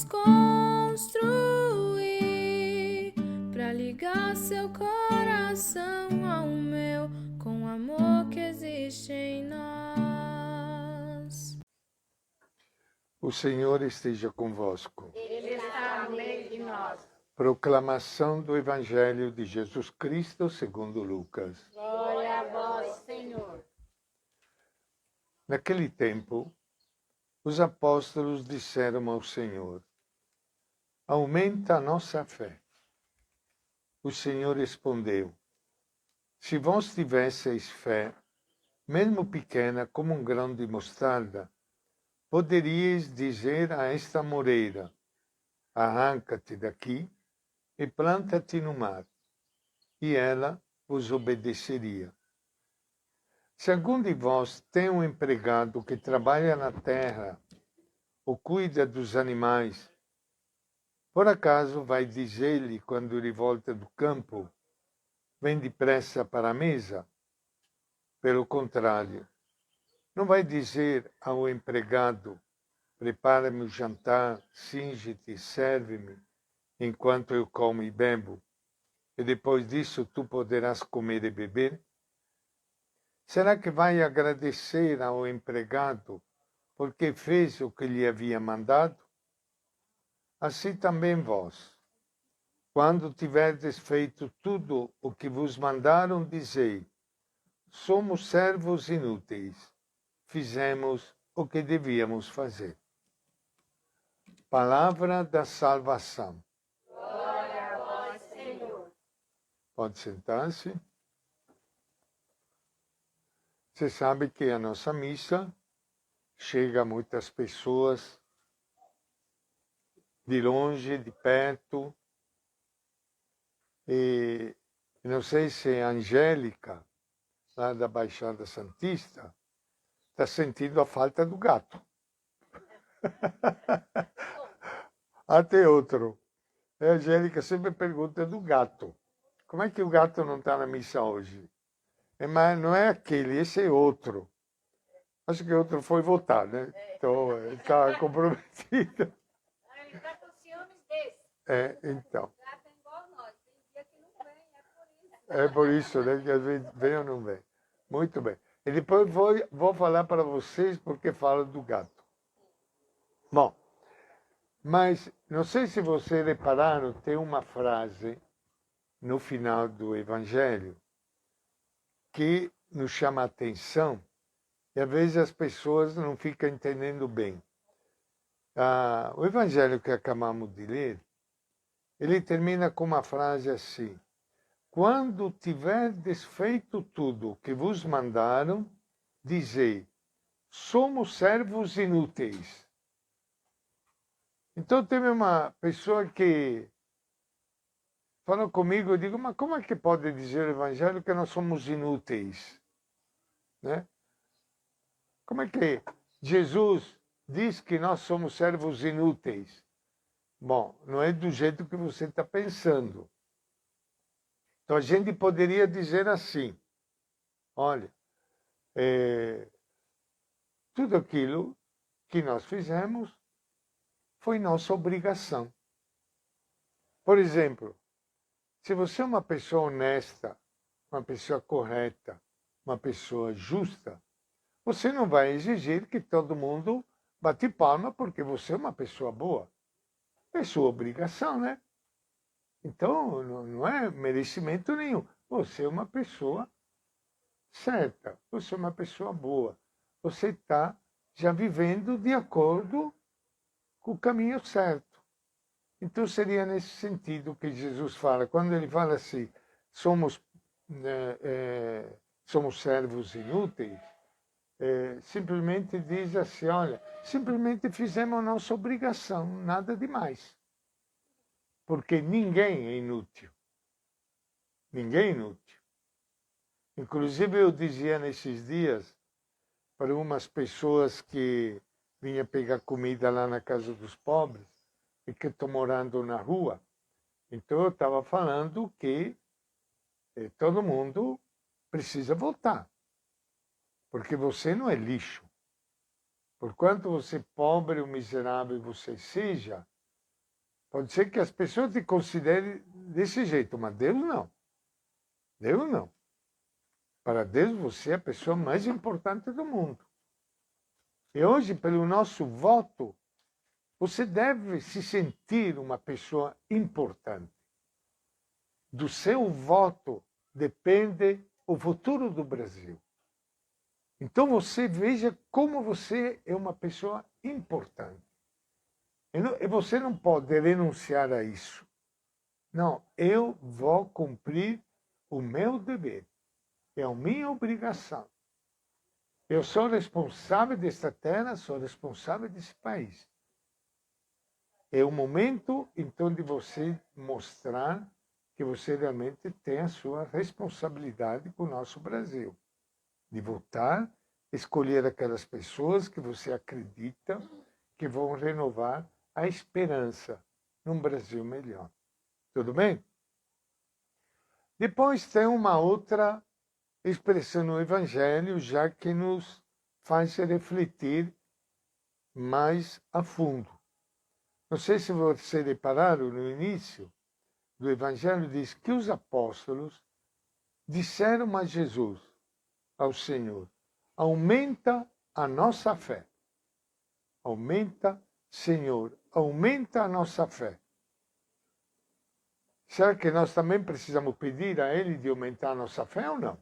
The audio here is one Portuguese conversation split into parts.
desconstruir pra ligar seu coração ao meu com o amor que existe em nós. O Senhor esteja convosco. Ele está no meio de nós. Proclamação do Evangelho de Jesus Cristo segundo Lucas. Glória a vós, Senhor. Naquele tempo, os apóstolos disseram ao Senhor: aumenta a nossa fé. O Senhor respondeu: se vós tivesseis fé, mesmo pequena como um grão de mostarda, poderíeis dizer a esta moreira: arranca-te daqui e planta-te no mar, e ela vos obedeceria. Se algum de vós tem um empregado que trabalha na terra ou cuida dos animais, por acaso vai dizer-lhe quando ele volta do campo: vem depressa para a mesa? Pelo contrário, não vai dizer ao empregado: prepara-me o jantar, singe-te, serve-me, enquanto eu como e bebo, e depois disso tu poderás comer e beber? Será que vai agradecer ao empregado porque fez o que lhe havia mandado? Assim também vós, quando tiverdes feito tudo o que vos mandaram, dizei: somos servos inúteis, fizemos o que devíamos fazer. Palavra da salvação. Glória a vós, Senhor. Pode sentar-se. Você sabe que a nossa missa chega a muitas pessoas de longe, de perto. E não sei se a Angélica, lá da Baixada Santista, está sentindo a falta do gato. Até outro. A Angélica sempre pergunta do gato. Como é que o gato não está na missa hoje? Mas não é aquele, esse é outro. Acho que outro foi votar, né? Então, ele está comprometido. Ele está com ciúmes desse. Então. O gato é igual nós. Tem dia que não vem, é por isso. É por isso, né? Que às vezes vem ou não vem. Muito bem. E depois vou falar para vocês porque falo do gato. Bom, mas não sei se vocês repararam, tem uma frase no final do Evangelho que nos chama a atenção e às vezes as pessoas não ficam entendendo bem. O Evangelho que acabamos de ler, ele termina com uma frase assim: quando tiverdes feito tudo o que vos mandaram, dizei: somos servos inúteis. Então teve uma pessoa que falou comigo, eu digo: mas como é que pode dizer o Evangelho que nós somos inúteis? Né? Como é que Jesus diz que nós somos servos inúteis? Bom, não é do jeito que você está pensando. Então a gente poderia dizer assim: olha, tudo aquilo que nós fizemos foi nossa obrigação. Por exemplo, se você é uma pessoa honesta, uma pessoa correta, uma pessoa justa, você não vai exigir que todo mundo bate palma porque você é uma pessoa boa. É sua obrigação, né? Então, não é merecimento nenhum. Você é uma pessoa certa, você é uma pessoa boa. Você está já vivendo de acordo com o caminho certo. Então seria nesse sentido que Jesus fala, quando ele fala assim, somos servos inúteis, simplesmente diz assim, olha, simplesmente fizemos a nossa obrigação, nada demais. Porque ninguém é inútil. Ninguém é inútil. Inclusive eu dizia nesses dias para umas pessoas que vinham pegar comida lá na casa dos pobres, e que estão morando na rua. Então eu estava falando que todo mundo precisa votar, porque você não é lixo. Por quanto você pobre ou miserável você seja, Pode ser que as pessoas te considerem desse jeito, mas Deus não. Deus não. Para Deus, você é a pessoa mais importante do mundo. E hoje, pelo nosso voto, você deve se sentir uma pessoa importante. Do seu voto depende o futuro do Brasil. Então você veja como você é uma pessoa importante. E você não pode renunciar a isso. Não, eu vou cumprir o meu dever. É a minha obrigação. Eu sou responsável desta terra, sou responsável desse país. É o momento, então, de você mostrar que você realmente tem a sua responsabilidade com o nosso Brasil. De votar, escolher aquelas pessoas que você acredita que vão renovar a esperança num Brasil melhor. Tudo bem? Depois tem uma outra expressão no Evangelho, já que nos faz refletir mais a fundo. Não sei se vocês repararam no início do Evangelho, diz que os apóstolos disseram a Jesus, ao Senhor, aumenta a nossa fé. Aumenta, Senhor, aumenta a nossa fé. Será que nós também precisamos pedir a Ele de aumentar a nossa fé ou não?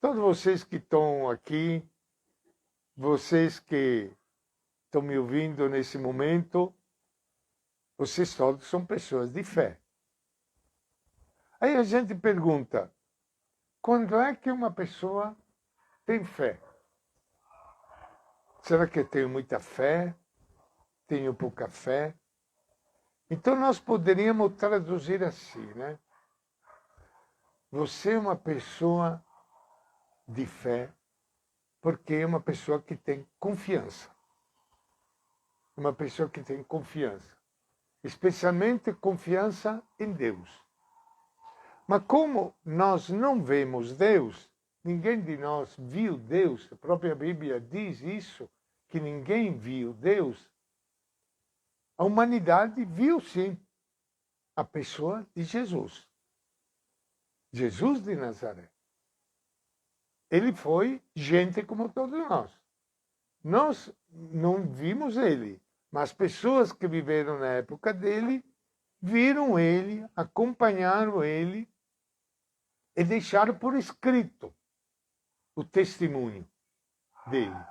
Todos vocês que estão aqui, vocês que estão me ouvindo nesse momento, vocês todos são pessoas de fé. Aí a gente pergunta, quando é que uma pessoa tem fé? Será que eu tenho muita fé? Tenho pouca fé? Então nós poderíamos traduzir assim, né? Você é uma pessoa de fé porque é uma pessoa que tem confiança. Uma pessoa que tem confiança. Especialmente confiança em Deus. Mas como nós não vemos Deus, ninguém de nós viu Deus, a própria Bíblia diz isso, que ninguém viu Deus, a humanidade viu sim a pessoa de Jesus. Jesus de Nazaré. Ele foi gente como todos nós. Nós não vimos ele, mas pessoas que viveram na época dele, viram ele, acompanharam ele e deixaram por escrito o testemunho dele.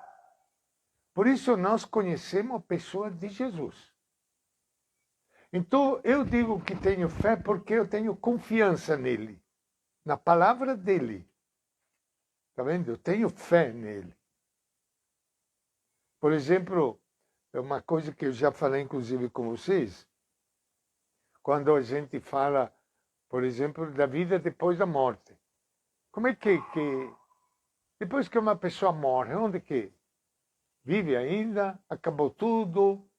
Por isso nós conhecemos a pessoa de Jesus. Então eu digo que tenho fé porque eu tenho confiança nele, na palavra dele. Está vendo? Eu tenho fé nele. Por exemplo, é uma coisa que eu já falei inclusive com vocês, quando a gente fala, por exemplo, da vida depois da morte. Como é que depois que uma pessoa morre, onde que vive ainda? Acabou tudo?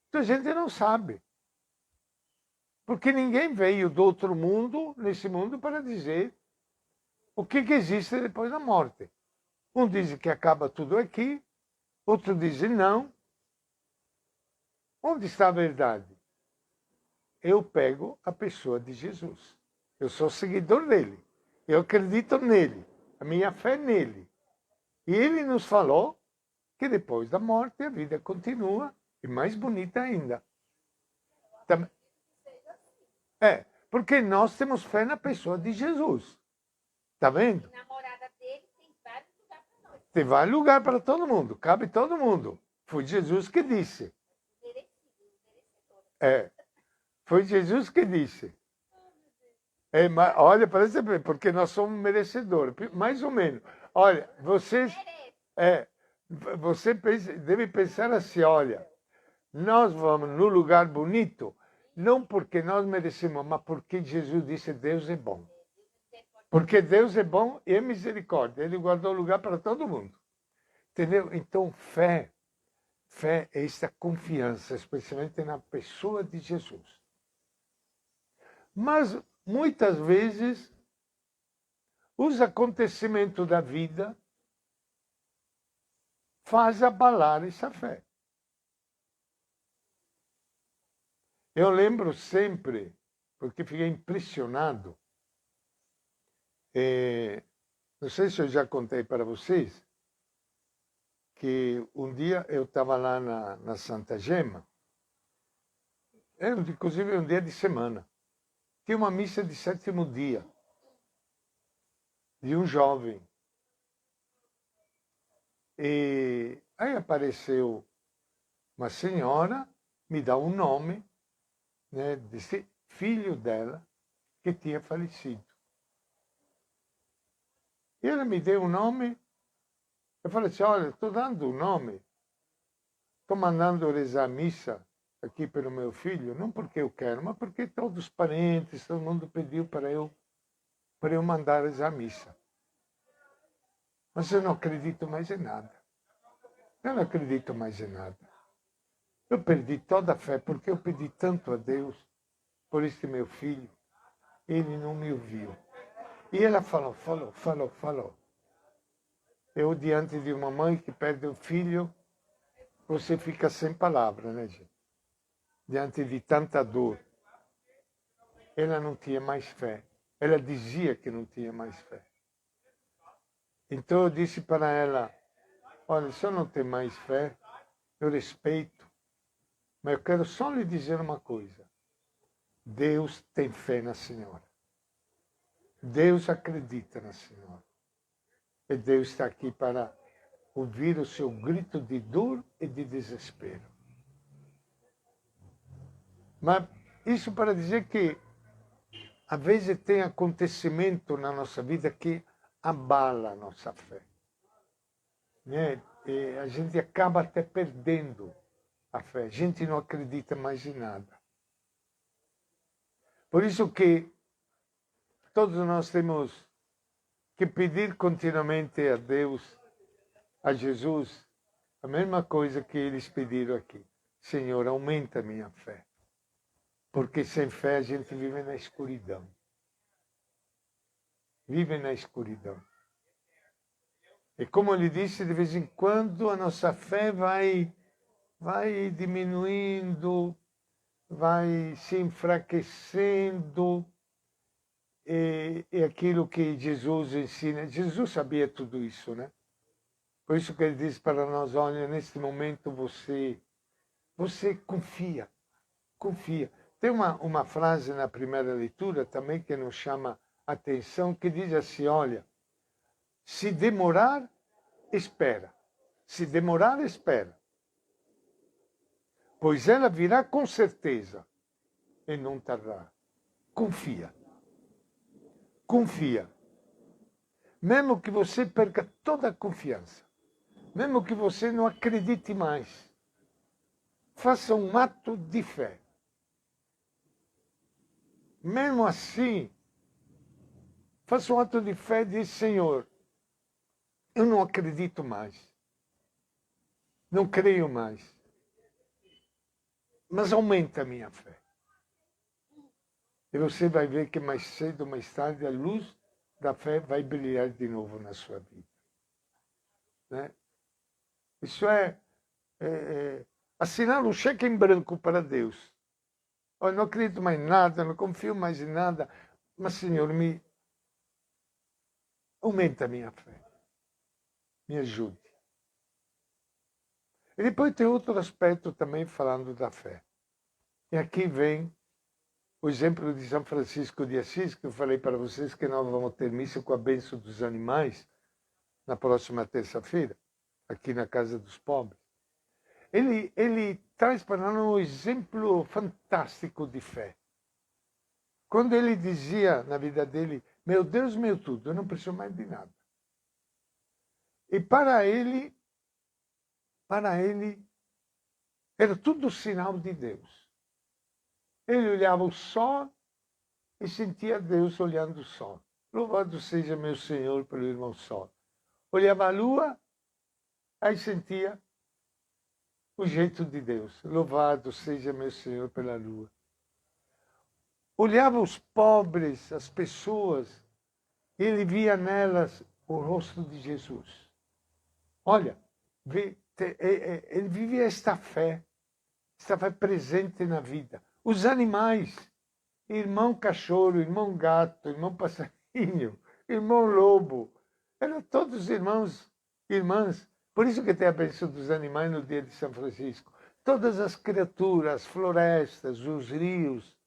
Então a gente não sabe. Porque ninguém veio do outro mundo, nesse mundo, para dizer o que existe depois da morte. Um diz que acaba tudo aqui, outro diz não. Onde está a verdade? Eu pego a pessoa de Jesus. Eu sou seguidor dele. Eu acredito nele. A minha fé é nele. E ele nos falou que depois da morte a vida continua e mais bonita ainda. Porque nós temos fé na pessoa de Jesus. Está vendo? A namorada dele tem vários lugares para nós. Tem vários lugares para todo mundo. Cabe todo mundo. Foi Jesus que disse. Foi Jesus que disse. Olha, parece bem, porque nós somos merecedores. Mais ou menos. Olha, você deve pensar assim, olha, nós vamos no lugar bonito, não porque nós merecemos, mas porque Jesus disse Deus é bom. Porque Deus é bom e é misericórdia. Ele guardou lugar para todo mundo. Entendeu? Então, fé é esta confiança, especialmente na pessoa de Jesus. Mas, muitas vezes, os acontecimentos da vida faz abalar essa fé. Eu lembro sempre, porque fiquei impressionado, não sei se eu já contei para vocês, que um dia eu estava lá na Santa Gema, era inclusive um dia de semana, tinha uma missa de 7º dia, de um jovem. E aí apareceu uma senhora, me dá um nome, né, desse filho dela que tinha falecido. E ela me deu um nome, eu falei assim, olha, estou dando um nome, estou mandando rezar a missa aqui pelo meu filho, não porque eu quero, mas porque todos os parentes, todo mundo pediu para eu mandar rezar a missa. Mas eu não acredito mais em nada. Eu não acredito mais em nada. Eu perdi toda a fé, porque eu pedi tanto a Deus por este meu filho. Ele não me ouviu. E ela falou. Eu, diante de uma mãe que perde o filho, você fica sem palavras, né, gente? Diante de tanta dor. Ela não tinha mais fé. Ela dizia que não tinha mais fé. Então eu disse para ela, olha, se eu não tenho mais fé, eu respeito, mas eu quero só lhe dizer uma coisa. Deus tem fé na senhora. Deus acredita na senhora. E Deus está aqui para ouvir o seu grito de dor e de desespero. Mas isso para dizer que, às vezes, tem acontecimento na nossa vida que abala a nossa fé. Né? E a gente acaba até perdendo a fé. A gente não acredita mais em nada. Por isso que todos nós temos que pedir continuamente a Deus, a Jesus, a mesma coisa que eles pediram aqui. Senhor, aumenta a minha fé. Porque sem fé a gente vive na escuridão. Vive na escuridão. E como ele disse, de vez em quando a nossa fé vai diminuindo, vai se enfraquecendo. E aquilo que Jesus ensina. Jesus sabia tudo isso, né? Por isso que ele diz para nós, olha, nesse momento você confia. Tem uma frase na primeira leitura também que nos chama a atenção, que diz assim, olha, se demorar, espera. Se demorar, espera. Pois ela virá com certeza e não tardar. Confia. Confia. Mesmo que você perca toda a confiança. Mesmo que você não acredite mais. Faça um ato de fé. Mesmo assim, faça um ato de fé e diz, Senhor, eu não acredito mais. Não creio mais. Mas aumenta a minha fé. E você vai ver que mais cedo ou mais tarde a luz da fé vai brilhar de novo na sua vida. Né? Isso é assinar um cheque em branco para Deus. Eu não acredito mais em nada, não confio mais em nada, mas, Senhor, me aumenta a minha fé. Me ajude. E depois tem outro aspecto também falando da fé. E aqui vem o exemplo de São Francisco de Assis, que eu falei para vocês que nós vamos ter missa com a bênção dos animais na próxima terça-feira, aqui na Casa dos Pobres. Ele traz para nós um exemplo fantástico de fé. Quando ele dizia na vida dele, meu Deus, meu tudo, eu não preciso mais de nada. E para ele era tudo sinal de Deus. Ele olhava o sol e sentia Deus olhando o sol. Louvado seja meu Senhor pelo irmão sol. Olhava a lua, aí sentia o jeito de Deus. Louvado seja meu Senhor pela lua. Olhava os pobres, as pessoas, e ele via nelas o rosto de Jesus. Olha, ele vivia esta fé presente na vida. Os animais, irmão cachorro, irmão gato, irmão passarinho, irmão lobo, eram todos irmãos, irmãs. Por isso que tem a bênção dos animais no dia de São Francisco. Todas as criaturas, as florestas, os rios,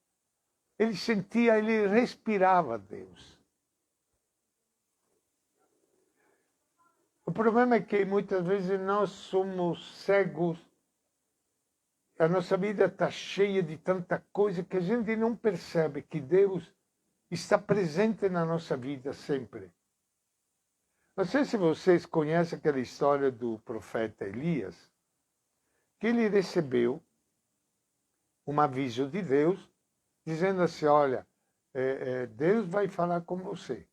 ele sentia, ele respirava Deus. O problema é que muitas vezes nós somos cegos, a nossa vida está cheia de tanta coisa que a gente não percebe que Deus está presente na nossa vida sempre. Não sei se vocês conhecem aquela história do profeta Elias, que ele recebeu um aviso de Deus, dizendo assim, olha, Deus vai falar com você.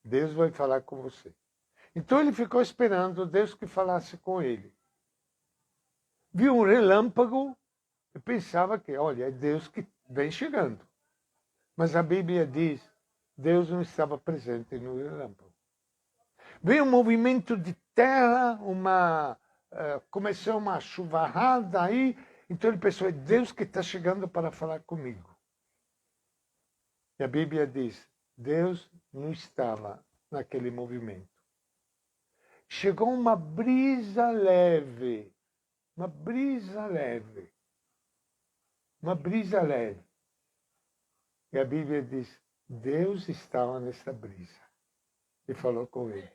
Deus vai falar com você. Então ele ficou esperando Deus que falasse com ele. Viu um relâmpago e pensava que, olha, é Deus que vem chegando. Mas a Bíblia diz, Deus não estava presente no relâmpago. Veio um movimento de terra, começou uma chuvarada aí, então ele pensou, é Deus que está chegando para falar comigo. E a Bíblia diz, Deus não estava naquele movimento. Chegou uma brisa leve, uma brisa leve, uma brisa leve. E a Bíblia diz, Deus estava nessa brisa e falou com ele.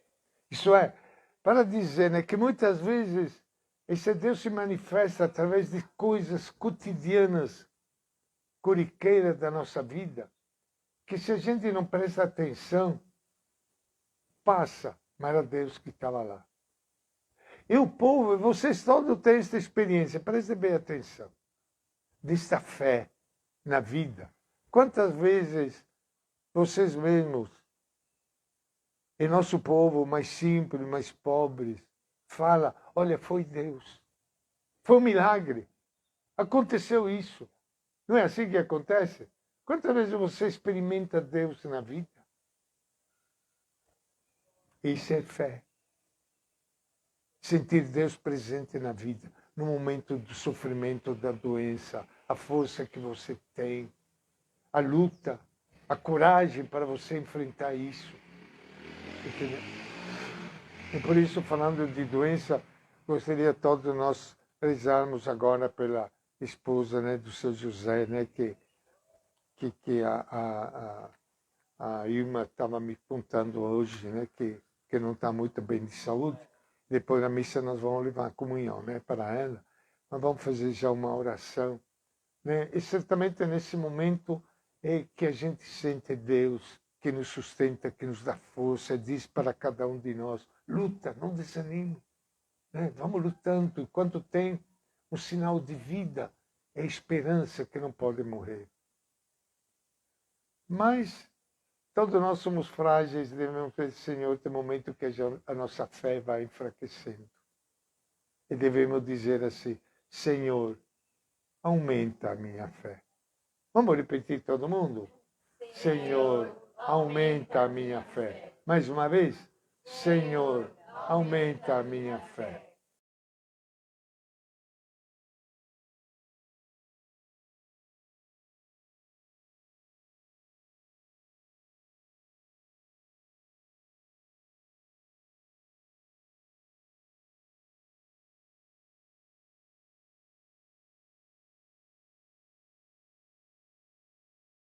Isso é, para dizer, né, que muitas vezes esse Deus se manifesta através de coisas cotidianas, corriqueiras da nossa vida, que se a gente não presta atenção, passa, mas era Deus que estava lá. E o povo, vocês todos têm esta experiência, prestem bem atenção, desta fé na vida. Quantas vezes vocês mesmos, em nosso povo mais simples, mais pobres, fala, olha, foi Deus. Foi um milagre. Aconteceu isso. Não é assim que acontece? Quantas vezes você experimenta Deus na vida? Isso é fé. Sentir Deus presente na vida, no momento do sofrimento, da doença, a força que você tem, a luta, a coragem para você enfrentar isso. Entendeu? E por isso, falando de doença, gostaria todos nós rezarmos agora pela esposa, né, do seu José, né, que a Irma estava me contando hoje, né, que não está muito bem de saúde. Depois da missa nós vamos levar a comunhão, né, para ela. Nós vamos fazer já uma oração, né? E certamente nesse momento é que a gente sente Deus que nos sustenta, que nos dá força, diz para cada um de nós, luta, não desanime, né? Vamos lutando. Enquanto tem um sinal de vida, é esperança que não pode morrer. Mas todos nós somos frágeis, devemos pedir, Senhor, tem momento que a nossa fé vai enfraquecendo. E devemos dizer assim, Senhor, aumenta a minha fé. Vamos repetir todo mundo? Senhor, aumenta a minha fé. Mais uma vez, Senhor, aumenta a minha fé.